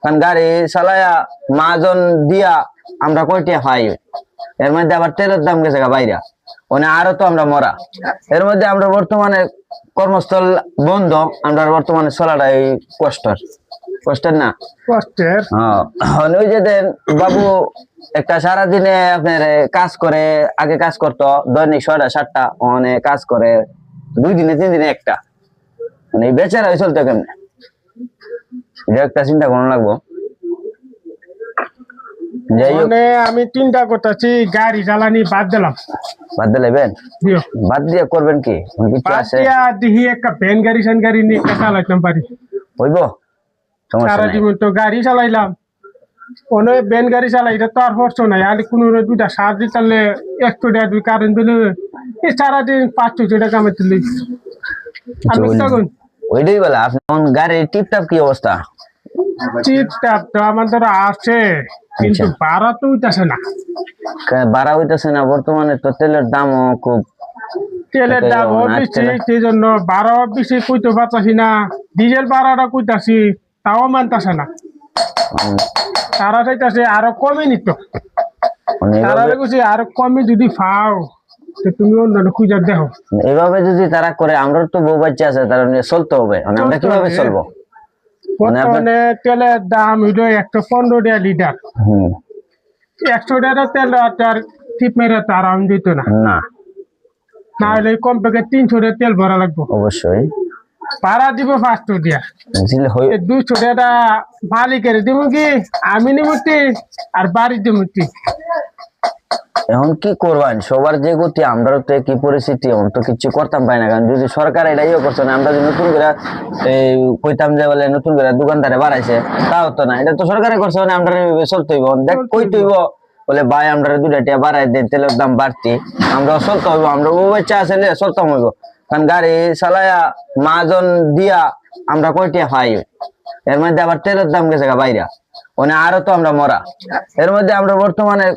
কারণ গাড়ি চালায়া মাজন দিয়া আমরা কয়টা পাই, এর মধ্যে আবার তেলের দাম গেছে বাইরা, মানে আরো তো আমরা মরা। এর মধ্যে আমরা বর্তমানে কর্মস্থল বন্ধ, আমরা বর্তমানে চলাটাই কষ্টের না কষ্টের। ওই যে দেন বাবু একটা সারাদিনে আপনার কাজ করে, আগে কাজ করতো দৈনিক 6টা 7টা, মানে কাজ করে 2 দিনে 3 দিনে একটা, মানে বেচারা হয়ে চলতে কেমনে, এটা একটা চিন্তা করা লাগবো। যাই হোক, মানে আমি চিন্তা করতেছি গাড়ি চালানি বাদ দিলাম। বাদ দিলেন? বাদ দিয়ে করবেন কি, কিছু আছে? দেখি একটা ভ্যান গাড়ি সেন গাড়ি নিয়ে একটা চালাইতাম পারি, হইব, সারা জীবন তো গাড়ি চালাইলাম, কোনো ভ্যান গাড়ি চালাইতে তো আর হচ্ছে নাই। আর কোনো 2টা সাহায্য চাললে 100 টাকা 2 কারেন্ট দিলে এই সারাদিন 500 টাকা কামাইতে লই আমি তখন। ওইটাই বলে আপনার গাড়ির টিপটাপ কি অবস্থা? টিপটাপ তো আমাদের আছে, কিন্তু ভাড়া তো উঠতেছে না। ভাড়া হইতেছে না, বর্তমানে তো তেলের দামও খুব, তেলের দাম বেশি, সেই জন্য ভাড়া বেশি কইতে পারতাছি না। ডিজেল ভাড়াটা কইতাছি, তাও মানতাছে না। তারা চাইতাছে আরো কমে নিত, তারা কইছে আরো কমে যদি পাও তুমি অন্যান্য খুঁজে দেখো। এভাবে যদি তারা করে, আমরা তো বউ বাচ্চা আছে, তারা নিয়ে চলতে হবে, মানে আমরা কিভাবে চলবো? বর্তমানে তেলের দাম হইলো 115 টাকা লিটার। 100 টাকা তেল আর টিপ মেরে তো আরাম দিত না, না হলে কম প্যাকেট 300 টাকা তেল ভরা লাগবো। অবশ্যই ভাড়া দিব 500 দিয়া, 200 টাকা মালিকের দিব কি, আমি নিমুতি আর বাড়ি দিমুতি। এখন কি করবেন, সবার যে গতি, আমরা তো কি পরিস্থিতি, এখন তো কিছু করতাম পাই না। কারণ যদি সরকার এটা ইয়ে করছে না, আমরা যদি নতুন করে কইতাম যে বলে নতুন করে দোকানদারে বাড়াইছে, তাও তো না, এটা তো সরকারে করছে, মানে আমরা চলতে হইব। দেখ কইতে হইব বলে ভাই আমরা 2টা টাকা বাড়াই দেন, তেলের দাম বাড়তি, আমরা চলতে হইব, আমরা ও বাচ্চা আছে চলতাম হইব। কারণ গাড়ি চালায়া মাজন দিয়া আমরা কয়টা পাই, এর মধ্যে আবার তেলের দাম গেছে বাইরা, মানে আরো তো আমরা মরা। এর মধ্যে আমরা বর্তমানে